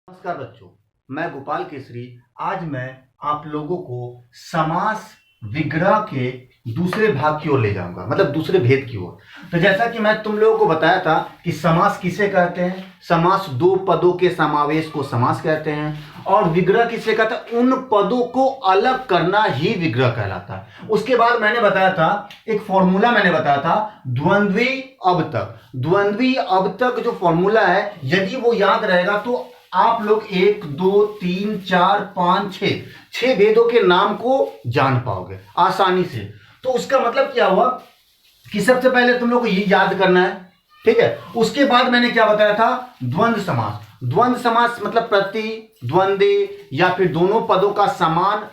नमस्कार बच्चों, मैं गोपाल केसरी। आज मैं आप लोगों को समास विग्रह के दूसरे भाग की ओर ले जाऊंगा, मतलब दूसरे भेद की ओर। तो जैसा कि मैं तुम लोगों को बताया था कि समास किसे कहते हैं, समास दो पदों के समावेश को समास कहते हैं, और विग्रह किसे कहते हैं, उन पदों को अलग करना ही विग्रह कहलाता है। उसके बाद मैंने बताया था, एक फॉर्मूला मैंने बताया था, द्वंद्वी अवतक। द्वंद्वी अवतक जो फॉर्मूला है, यदि वो याद रहेगा तो आप लोग 1 2 3 4 5 6 भेदों के नाम को जान पाओगे आसानी से। तो उसका मतलब क्या हुआ कि सबसे पहले तुम लोग को ये याद करना है, ठीक है। उसके बाद मैंने क्या बताया था, द्वंद्व समास। द्वंद्व समास मतलब प्रति, द्वंद्व या फिर दोनों पदों का समान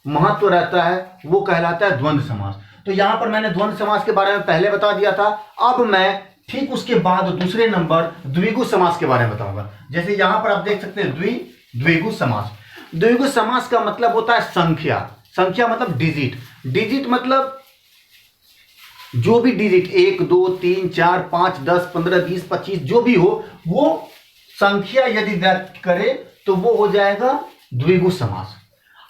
महत्व रहता है, वो कहलाता है द्वंद्व समास। तो यहां पर मैंने द्वंद्व समास के बारे में पहले बता दिया था। अब मैं ठीक उसके बाद दूसरे नंबर द्विगु समास के बारे में बताऊंगा। जैसे यहां पर आप देख सकते हैं द्विगु समास। द्विगु समास का मतलब होता है संख्या। संख्या मतलब डिजिट। डिजिट मतलब जो भी डिजिट 1 2 3 4 5 10 15 20 25 जो भी हो, वो संख्या यदि व्यक्त करे तो वो हो जाएगा द्विगु समास।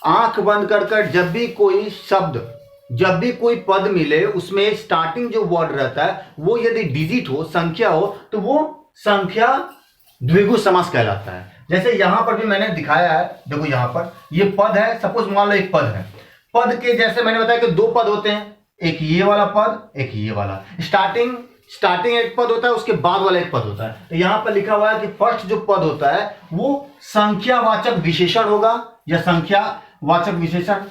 आंख बंद कर जब भी कोई शब्द, जब भी कोई पद मिले, उसमें स्टार्टिंग जो वर्ड रहता है वो यदि डिजिट हो, संख्या हो, तो वो संख्या द्विगु समास कहलाता है। जैसे यहां पर भी मैंने दिखाया है, देखो यहां पर ये पद है, सपोज मान लो एक पद है। पद के जैसे मैंने बताया कि दो पद होते हैं, एक ये वाला पद, एक ये वाला। स्टार्टिंग एक पद होता है, उसके बाद वाला एक पद होता है। तो यहां पर लिखा हुआ है कि फर्स्ट जो पद होता है वो संख्यावाचक विशेषण होगा, या संख्यावाचक विशेषण,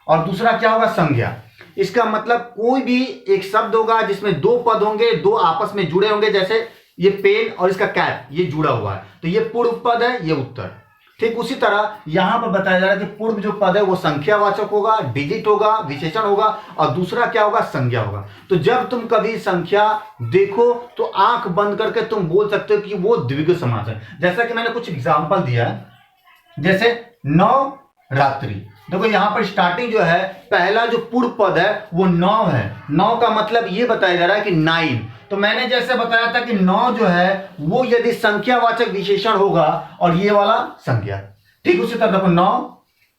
और दूसरा क्या होगा, संज्ञा। इसका मतलब कोई भी एक शब्द होगा जिसमें दो पद होंगे, दो आपस में जुड़े होंगे। जैसे ये पेन और इसका कैप, ये जुड़ा हुआ है, तो ये पूर्व पद है, ये उत्तर। ठीक उसी तरह यहां पर बताया जा रहा है कि पूर्व जो पद है वो संख्यावाचक होगा, डिजिट होगा, विशेषण होगा, और दूसरा क्या होगा, संज्ञा होगा। तो जब तुम कभी संख्या देखो तो आंख बंद करके तुम बोल सकते हो कि वो द्विगु समास है। जैसा कि मैंने कुछ एग्जाम्पल दिया है, जैसे नवरात्रि। देखो यहां पर स्टार्टिंग जो है, पहला जो पूर्व पद है वो नौ है। नौ का मतलब ये बताया जा रहा है कि 9। तो मैंने जैसे बताया था कि 9 जो है वो यदि संख्यावाचक विशेषण होगा और ये वाला संज्ञा, ठीक उसी तरह देखो 9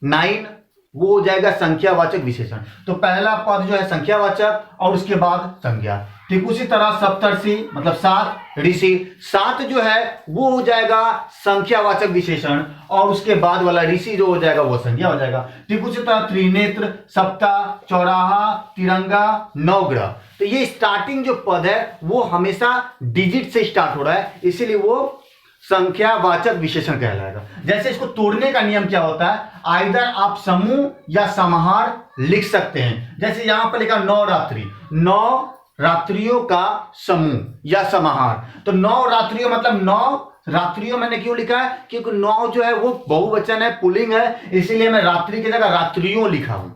9 वो हो जाएगा संख्यावाचक विशेषण। तो पहला पद जो है संख्यावाचक और उसके बाद संज्ञा। ठीक उसी तरह सप्तर्षि मतलब 7, ऋषि 7 जो है वो हो जाएगा संख्यावाचक विशेषण, और उसके बाद वाला ऋषि जो हो जाएगा वो संज्ञा हो जाएगा। ठीक उसी तरह त्रिनेत्र, सप्ताह, चौराहा, तिरंगा, नवग्रह। तो ये स्टार्टिंग जो पद है वो हमेशा डिजिट से स्टार्ट हो रहा है, इसीलिए वो संख्यावाचक विशेषण कहलाएगा। जैसे इसको तोड़ने का नियम क्या होता है, आइदर आप समूह या समाहार लिख सकते हैं। जैसे यहां पर लिखा नवरात्रि, 9 रात्रियों का समूह या समाहार। तो 9 रात्रियों मतलब 9 रात्रियों मैंने क्यों लिखा है, क्योंकि 9 जो है वो बहुवचन है, पुल्लिंग है, इसीलिए मैं रात्रि की जगह रात्रियों लिखा हूं।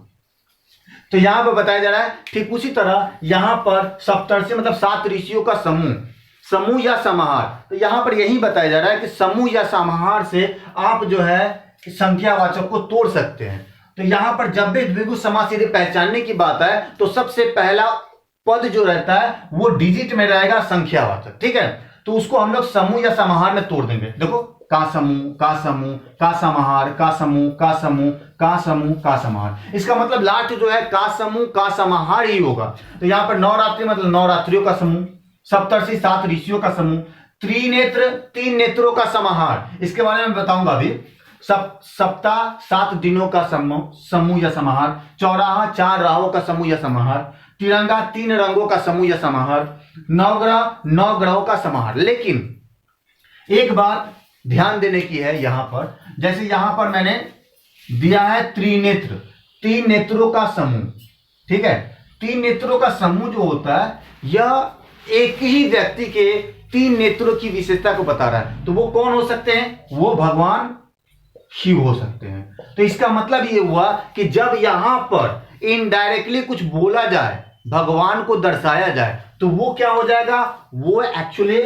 तो यहां पर बताया जा रहा है। ठीक उसी तरह यहां पर सप्तर्षि मतलब 7 ऋषियों का समूह, समूह या समाहार। तो यहां पर यही बताया जा रहा है कि समूह या समाहार से आप जो है संख्यावाचक को तोड़ सकते हैं। तो यहां पर जब भी द्विगु समास यदि पहचानने की बात है तो सबसे पहला पद जो रहता है वो डिजिट में रहेगा, संख्यावाचक, ठीक है। तो उसको हम लोग समूह या समाहार में तोड़ देंगे। देखो का समूह, का समूह, का समाहार, का समूह, का समूह, का समूह, का समाहार। इसका मतलब लास्ट जो है का समूह का समाहार ही होगा। तो यहां पर नवरात्रि मतलब नवरात्रियों का समूह, सप्तर्षि 7 ऋषियों का समूह, त्रिनेत्र 3 नेत्रों का समाहार, इसके बारे में बताऊंगा अभी। सप्ताह 7 दिनों का समूह या समाहार, चौराहा 4 राहों का समूह या समाहार, तिरंगा 3 रंगों का समूह या समाहार, नवग्रह 9 ग्रहों का समाहार। लेकिन एक बात ध्यान देने की है यहां पर, जैसे यहां पर मैंने दिया है त्रिनेत्र, 3 नेत्रों का समूह, ठीक है। 3 नेत्रों का समूह जो होता है यह एक ही व्यक्ति के 3 नेत्रों की विशेषता को बता रहा है। तो वो कौन हो सकते हैं, वो भगवान शिव हो सकते हैं। तो इसका मतलब ये हुआ कि जब यहां पर इनडायरेक्टली कुछ बोला जाए, भगवान को दर्शाया जाए, तो वो क्या हो जाएगा, वो एक्चुअली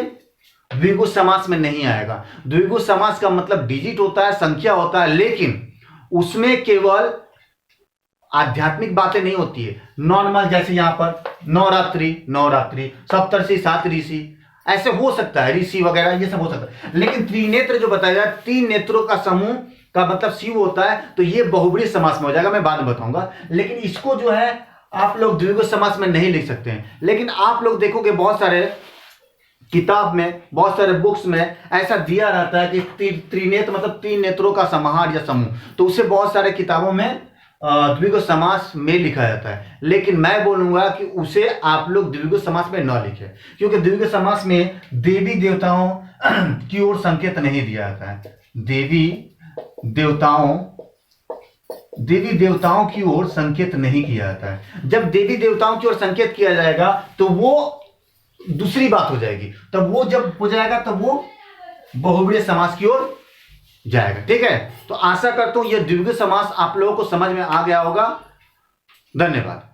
द्विगु समास में नहीं आएगा। द्विगु समास का मतलब डिजिट होता है, संख्या होता है, लेकिन उसमें केवल आध्यात्मिक बातें नहीं होती है, नॉर्मल। जैसे यहां पर नवरात्रि, नवरात्रि, सप्तर्षि 7 ऋषि, ऐसे हो सकता है, ऋषि वगैरह ये सब हो सकता है, लेकिन त्रिनेत्र जो बताया जाए, तीन नेत्रों का समूह का मतलब शिव होता है, तो ये बहुब्री समास में हो जाएगा, मैं बाद में बताऊंगा। लेकिन इसको जो है आप लोग द्विगु समास में नहीं लिख सकते हैं, लेकिन आप लोग देखोगे बहुत सारे किताब में, बहुत सारे बुक्स में ऐसा दिया रहता है कि त्रिनेत्र मतलब तीन नेत्रों का समाहार या समूह, तो उसे बहुत सारे किताबों में द्विगु समास में लिखा जाता है। लेकिन मैं बोलूंगा कि उसे आप लोग द्विगु समास में न लिखें, क्योंकि द्विगु समास में देवी देवताओं की ओर संकेत नहीं दिया जाता है। देवी देवताओं की ओर संकेत नहीं किया जाता है। जब देवी देवताओं की ओर संकेत किया जाएगा तो वो दूसरी बात हो जाएगी, तब वो जब हो जाएगा तब वो बहुव्रीहि समास की ओर जाएगा। ठीक है, तो आशा करता हूं यह द्विगु समास आप लोगों को समझ में आ गया होगा। धन्यवाद।